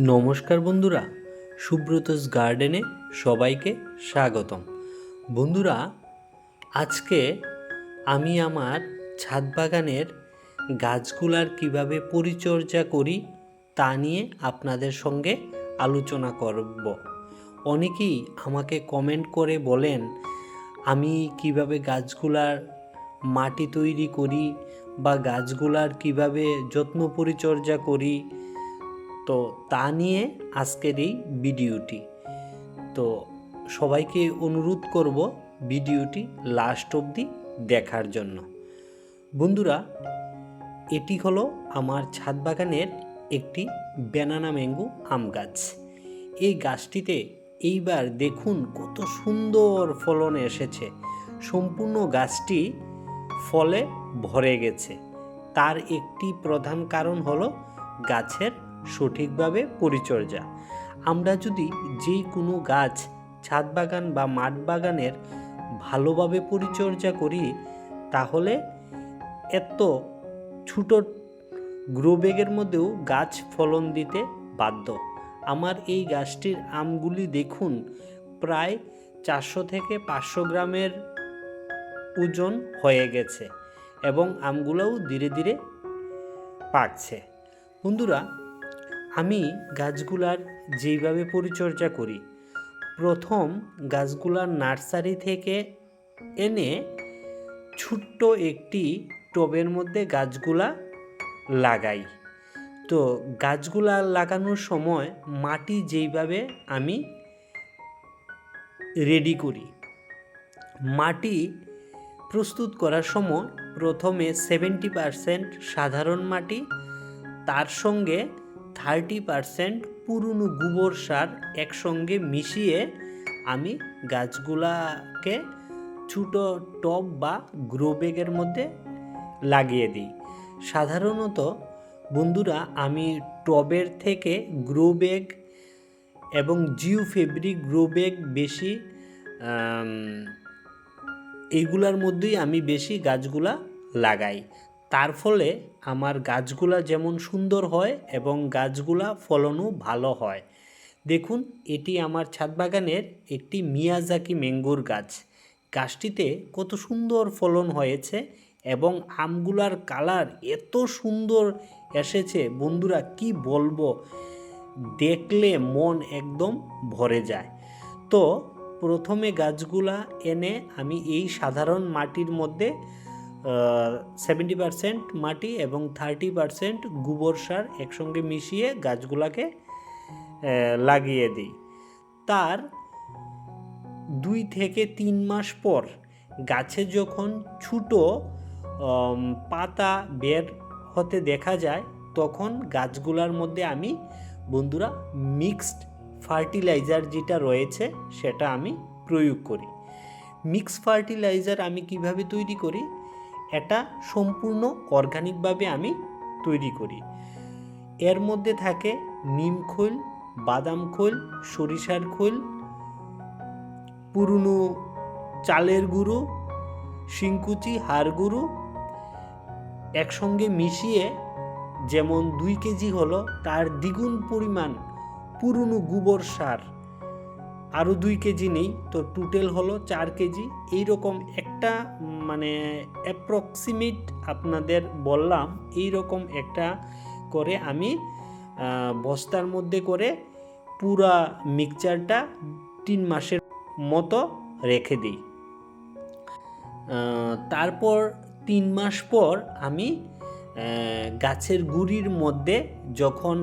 নমস্কার বন্ধুরা, সুব্রতস গার্ডেনে সবাইকে স্বাগতম। বন্ধুরা, আজকে আমি আমার ছাদ বাগানের গাছগুলার কিভাবে পরিচর্যা করি তা নিয়ে আপনাদের সঙ্গে আলোচনা করব। অনেকেই আমাকে কমেন্ট করে বলেন আমি কিভাবে গাছগুলার মাটি তৈরি করি বা গাছগুলার কিভাবে যত্ন পরিচর্যা করি, তো তা নিয়ে আজকের এই ভিডিওটি। তো সবাইকে অনুরোধ করব ভিডিওটি লাস্ট অবধি দেখার জন্য। বন্ধুরা, এটি হলো আমার ছাদ বাগানের একটি ব্যানানা ম্যাঙ্গো আম গাছ। এই গাছটিতে এইবার দেখুন কত সুন্দর ফলন এসেছে। সম্পূর্ণ গাছটি ফলে ভরে গেছে। তার একটি প্রধান কারণ হলো গাছের সঠিকভাবে পরিচর্যা। আমরা যদি যে কোনো গাছ ছাদ বাগান বা মাঠ বাগানের ভালোভাবে পরিচর্যা করি, তাহলে এত ছোট গ্রো ব্যাগের মধ্যেও গাছ ফলন দিতে বাধ্য। আমার এই গাছটির আমগুলি দেখুন প্রায় 400 থেকে 500 গ্রামের ওজন হয়ে গেছে এবং আমগুলোও ধীরে ধীরে পাকছে। বন্ধুরা, আমি গাছগুলার যেইভাবে পরিচর্যা করি, প্রথম গাছগুলার নার্সারি থেকে এনে ছোট্ট একটি টবের মধ্যে গাছগুলা লাগাই। তো গাছগুলা লাগানোর সময় মাটি যেইভাবে আমি রেডি করি, মাটি প্রস্তুত করার সময় প্রথমে 70% সাধারণ মাটি, তার সঙ্গে 30% পুরনো গোবর সার একসঙ্গে মিশিয়ে আমি গাছগুলাকে ছোটো টব বা গ্রো ব্যাগের মধ্যে লাগিয়ে দিই। সাধারণত বন্ধুরা, আমি টবের থেকে গ্রো ব্যাগ এবং জিও ফেব্রিক গ্রো ব্যাগ বেশি, এইগুলার মধ্যেই আমি বেশি গাছগুলা লাগাই। তার ফলে আমার গাছগুলা যেমন সুন্দর হয় এবং গাছগুলা ফলনও ভালো হয়। দেখুন, এটি আমার ছাদ বাগানের একটি মিয়াজাকি ম্যাঙ্গোর গাছ। গাছটিতে কত সুন্দর ফলন হয়েছে এবং আমগুলার কালার এত সুন্দর এসেছে বন্ধুরা, কি বলবো, দেখলে মন একদম ভরে যায়। তো প্রথমে গাছগুলা এনে আমি এই সাধারণ মাটির মধ্যে 70% মাটি এবং 30% গোবর সার একসঙ্গে মিশিয়ে গাছগুলাকে লাগিয়ে দিই। তার 2 থেকে 3 মাস পর গাছে যখন ছোটো পাতা বের হতে দেখা যায়, তখন গাছগুলার মধ্যে আমি বন্ধুরা মিক্সড ফার্টিলাইজার যেটা রয়েছে সেটা আমি প্রয়োগ করি। মিক্স ফার্টিলাইজার আমি কিভাবে তৈরি করি, এটা সম্পূর্ণ অর্গানিকভাবে আমি তৈরি করি। এর মধ্যে থাকে নিম খৈল, বাদাম খৈল, সরিষার খৈল, পুরনো চালের গুঁড়ো, শিংকুচি, হাড় গুঁড়ো একসঙ্গে মিশিয়ে, যেমন 2 কেজি হলো তার দ্বিগুণ পরিমাণ পুরনো গোবর সার, আরও 2 কেজি নেই, তো টোটাল হলো 4 কেজি। এইরকম একটা অ্যাপ্রক্সিমেট আপনাদের বললাম, এইরকম একটা করে আমি বস্তার মধ্যে করে পুরা মিক্সচারটা 3 মাসের মতো রেখে দিই। তারপর 3 মাস পর আমি গাছের গুঁড়ির মধ্যে, যখন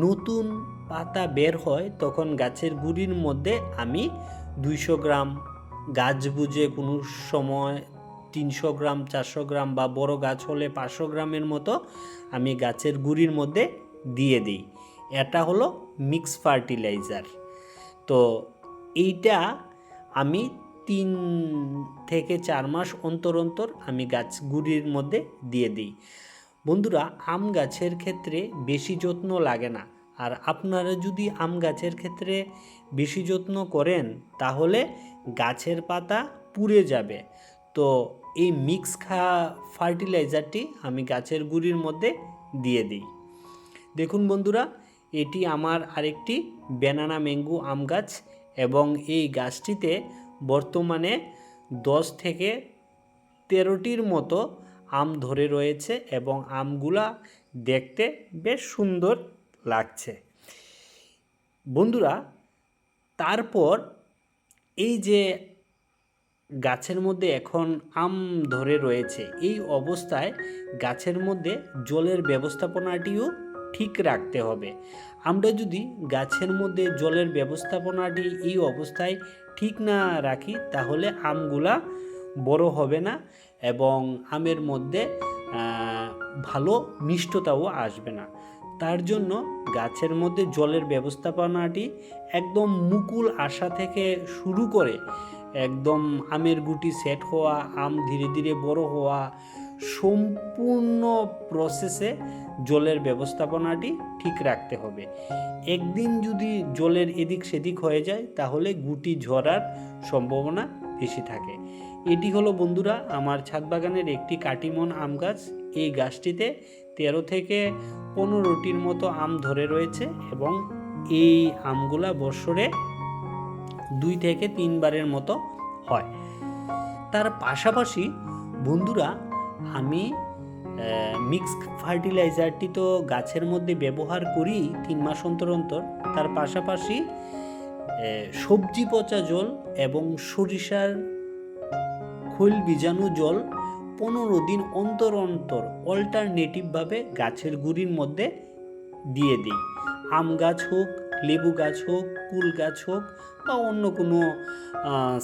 নতুন পাতা বের হয় তখন গাছের গুঁড়ির মধ্যে আমি 200 গ্রাম, গাছ বুঝে কোনো সময় 300 গ্রাম, 400 গ্রাম বা বড় গাছ হলে 500 গ্রামের মতো আমি গাছের গুঁড়ির মধ্যে দিয়ে দিই। এটা হলো মিক্স ফার্টিলাইজার। তো এইটা আমি 3 থেকে 4 মাস অন্তর অন্তর আমি গাছ গুঁড়ির মধ্যে দিয়ে দিই। বন্ধুরা, আম গাছের ক্ষেত্রে বেশি যত্ন লাগে না, আর আপনারা যদি আম গাছের ক্ষেত্রে বেশি যত্ন করেন তাহলে গাছের পাতা পুড়ে যাবে। তো এই মিক্স ফার্টিলাইজারটি আমি গাছের গুঁড়ির মধ্যে দিয়ে দিই। দেখুন বন্ধুরা, এটি আমার আরেকটি ব্যানানা ম্যাঙ্গো আম গাছ এবং এই গাছটিতে বর্তমানে 10 থেকে 13টির মতো আম ধরে রয়েছে এবং আমগুলা দেখতে বেশ সুন্দর লাগছে। বন্ধুরা, তারপর এই যে গাছের মধ্যে এখন আম ধরে রয়েছে, এই অবস্থায় গাছের মধ্যে জলের ব্যবস্থাপনাটিও ঠিক রাখতে হবে। আমরা যদি গাছের মধ্যে জলের ব্যবস্থাপনাটি এই অবস্থায় ঠিক না রাখি তাহলে আমগুলা বড় হবে না এবং আমের মধ্যে ভালো মিষ্টতাও আসবে না। তার জন্য গাছের মধ্যে জলের ব্যবস্থাপনাটি একদম মুকুল আসা থেকে শুরু করে একদম আমের গুটি সেট হওয়া, আম ধীরে ধীরে বড় হওয়া, সম্পূর্ণ প্রসেসে জলের ব্যবস্থাপনাটি ঠিক রাখতে হবে। একদিন যদি জলের এদিক সেদিক হয়ে যায় তাহলে গুটি ঝরার সম্ভাবনা বেশি থাকে। এটি হলো বন্ধুরা আমার ছাদ বাগানের একটি কাটিমন আম গাছ। এই গাছটিতে 13 থেকে 15টির মতো আম ধরে রয়েছে এবং এই আমগুলা বছরে 2 থেকে 3 বারের মতো হয়। তার পাশাপাশি বন্ধুরা আমি মিক্সড ফার্টিলাইজারটি তো গাছের মধ্যে ব্যবহার করি 3 মাস অন্তর অন্তর। তার পাশাপাশি সবজি পচা জল এবং সরিষার খৈল বীজাণু জল 15 দিন অন্তর অন্তর অল্টারনেটিভভাবে গাছের গুঁড়ির মধ্যে দিয়ে দিই। আম গাছ হোক, লেবু গাছ হোক, কুল গাছ হোক বা অন্য কোনো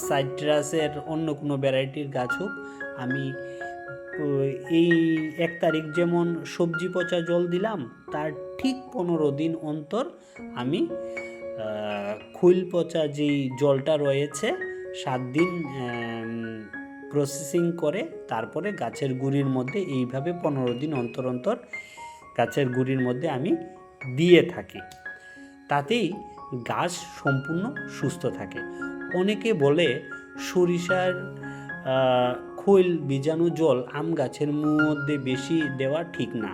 সাইট্রাসের অন্য কোনো ভ্যারাইটির গাছ হোক, আমি এই 1 তারিখ যেমন সবজি পচা জল দিলাম তার ঠিক 15 দিন অন্তর আমি খৈল পচা যেই জলটা রয়েছে 7 দিন প্রসেসিং করে তারপরে গাছের গুঁড়ির মধ্যে এইভাবে 15 দিন অন্তর অন্তর গাছের গুঁড়ির মধ্যে আমি দিয়ে থাকি। তাতেই গাছ সম্পূর্ণ সুস্থ থাকে। অনেকে বলে সরিষার খৈল বীজাণু জল আম গাছের মধ্যে বেশি দেওয়া ঠিক না।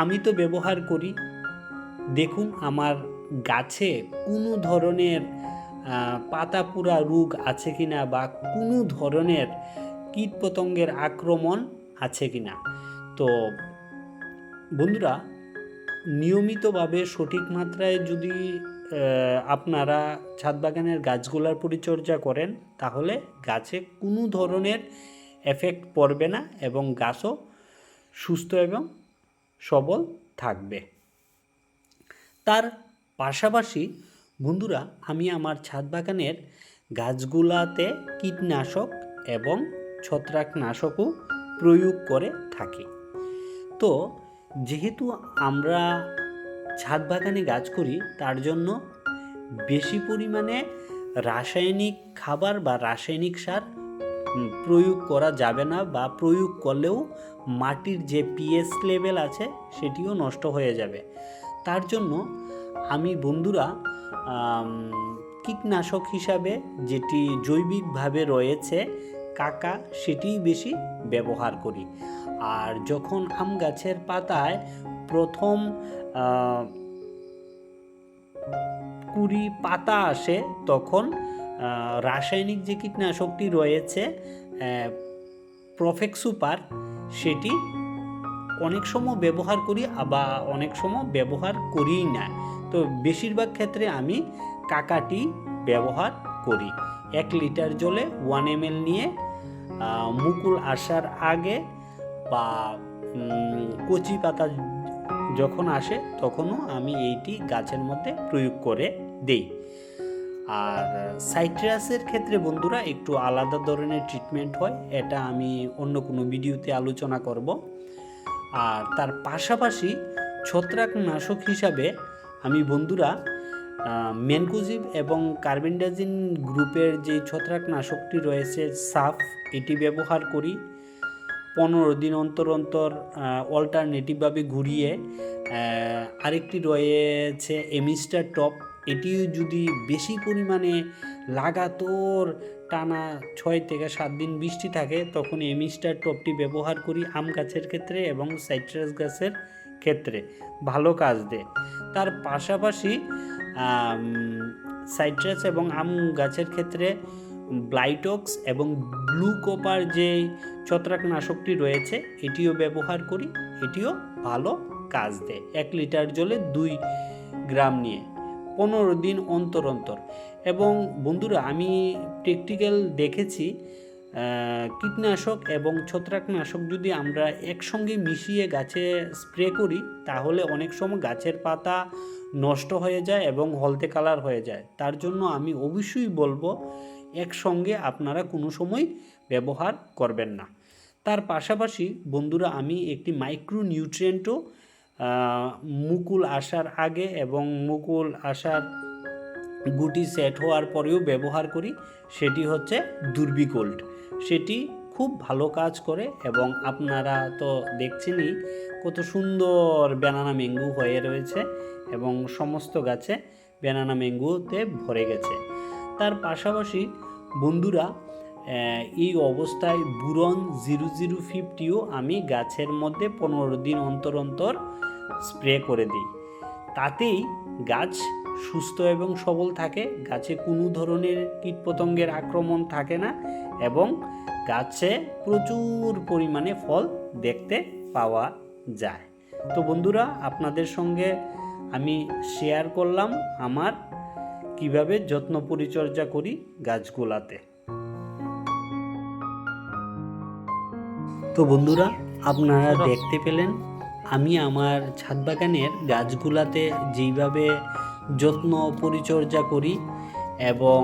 আমি তো ব্যবহার করি। দেখুন আমার গাছে কোনো ধরনের পাতা পুরা রোগ আছে কিনা বা কোনো ধরনের কীটপতঙ্গের আক্রমণ আছে কিনা। তো বন্ধুরা, নিয়মিতভাবে সঠিক মাত্রায় যদি আপনারা ছাদ বাগানের গাছগুলার পরিচর্যা করেন তাহলে গাছে কোনো ধরনের এফেক্ট পড়বে না এবং গাছও সুস্থ এবং সবল থাকবে। তার পাশাপাশি বন্ধুরা আমি আমার ছাদ বাগানের গাছগুলাতে কীটনাশক এবং ছত্রাকনাশকও প্রয়োগ করে থাকি। তো যেহেতু আমরা ছাদ বাগানে গাছ করি তার জন্য বেশি পরিমাণে রাসায়নিক খাবার বা রাসায়নিক সার প্রয়োগ করা যাবে না, বা প্রয়োগ করলেও মাটির যে পিএইচ লেভেল আছে সেটিও নষ্ট হয়ে যাবে। তার জন্য আমি বন্ধুরা কীটনাশক হিসাবে যেটি জৈবিকভাবে রয়েছে কাকা, সেটিই বেশি ব্যবহার করি। আর যখন আম গাছের পাতায় প্রথম কুড়ি পাতা আসে তখন রাসায়নিক যে কীটনাশকটি রয়েছে প্রফেক্স সুপার, সেটি অনেক সময় ব্যবহার করি আবার অনেক সময় ব্যবহার করিই না। তো বেশিরভাগ ক্ষেত্রে আমি কাকাটি ব্যবহার করি। 1 লিটার জলে 1 ml নিয়ে মুকুল আসার আগে বা কচি পাতা যখন আসে তখনও আমি এইটি গাছের মধ্যে প্রয়োগ করে দেই। আর সাইট্রাসের ক্ষেত্রে বন্ধুরা একটু আলাদা ধরনের ট্রিটমেন্ট হয়, এটা আমি অন্য কোনো ভিডিওতে আলোচনা করব। আর তার পাশাপাশি ছত্রাকনাশক হিসাবে আমি বন্ধুরা ম্যানকোজিব এবং কার্বেন্ডাজিম গ্রুপের যে ছত্রাকনাশকটি রয়েছে সাফ, এটি ব্যবহার করি। 15 দিন অন্তর অন্তর অল্টারনেটিভভাবে ঘুরিয়ে আরেকটি রয়েছে এমিস্টার টপ, এটিও যদি বেশি পরিমাণে লাগাতার টানা 6 থেকে 7 দিন বৃষ্টি থাকে তখন এমিস্টার টপটি ব্যবহার করি আম গাছের ক্ষেত্রে এবং সাইট্রাস গাছের ক্ষেত্রে ভালো কাজ দেয়। তার পাশাপাশি সাইট্রাস এবং আম গাছের ক্ষেত্রে ব্লাইটক্স এবং ব্লু কপার যে ছত্রাকনাশকটি রয়েছে এটিও ব্যবহার করি, এটিও ভালো কাজ দেয়। 1 লিটার জলে 2 গ্রাম নিয়ে 15 দিন অন্তর অন্তর। এবং বন্ধুরা আমি প্র্যাকটিক্যাল দেখেছি কীটনাশক এবং ছত্রাকনাশক যদি আমরা একসঙ্গে মিশিয়ে গাছে স্প্রে করি তাহলে অনেক সময় গাছের পাতা নষ্ট হয়ে যায় এবং হলদে কালার হয়ে যায়। তার জন্য আমি অবশ্যই বলবো একসঙ্গে আপনারা কোনো সময় ব্যবহার করবেন না। তার পাশাপাশি বন্ধুরা আমি একটি মাইক্রো নিউট্রিয়েন্টও মুকুল আসার আগে এবং মুকুল আসার গুটি সেট হওয়ার পরেও ব্যবহার করি, সেটি হচ্ছে দুর্বিগোল্ড। সেটি খুব ভালো কাজ করে এবং আপনারা তো দেখছেনই কত সুন্দর ব্যানানা ম্যাঙ্গো হয়ে রয়েছে এবং সমস্ত গাছে ব্যানানা ম্যাঙ্গোতে ভরে গেছে। তার পাশাপাশি বন্ধুরা এই অবস্থায় বুরন 0050ও আমি গাছের মধ্যে 15 দিন অন্তর অন্তর স্প্রে করে দিই। তাতেই গাছ সুস্থ এবং সবল থাকে, গাছে কোনো ধরনের কীটপতঙ্গের আক্রমণ থাকে না এবং গাছে প্রচুর পরিমাণে ফল দেখতে পাওয়া যায়। তো বন্ধুরা আপনাদের সঙ্গে আমি শেয়ার করলাম আমার কিভাবে যত্ন পরিচর্যা করি গাছগুলাতে। তো বন্ধুরা আপনারা দেখতে পেলেন আমি আমার ছাদ বাগানের গাছগুলাতে যেইভাবে যত্ন পরিচর্যা করি এবং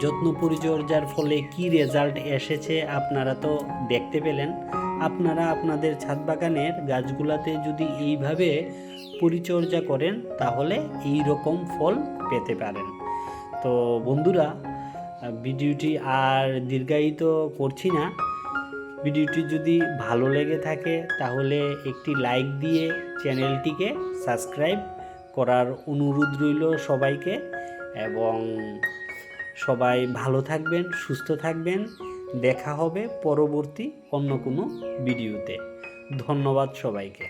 যত্ন পরিচর্যার ফলে কি রেজাল্ট এসেছে আপনারা তো দেখতে পেলেন। আপনারা আপনাদের ছাদ বাগানের গাছগুলাতে যদি এইভাবে পরিচর্যা করেন তাহলে এই রকম ফল পেতে পারেন। তো বন্ধুরা ভিডিওটি আর দীর্ঘায়িত করছি না। ভিডিওটি যদি ভালো লেগে থাকে তাহলে একটি লাইক দিয়ে চ্যানেলটিকে সাবস্ক্রাইব করার অনুরোধ রইল সবাইকে। এবং সবাই ভালো থাকবেন, সুস্থ থাকবেন। দেখা হবে পরবর্তী অন্য কোনো ভিডিওতে। ধন্যবাদ সবাইকে।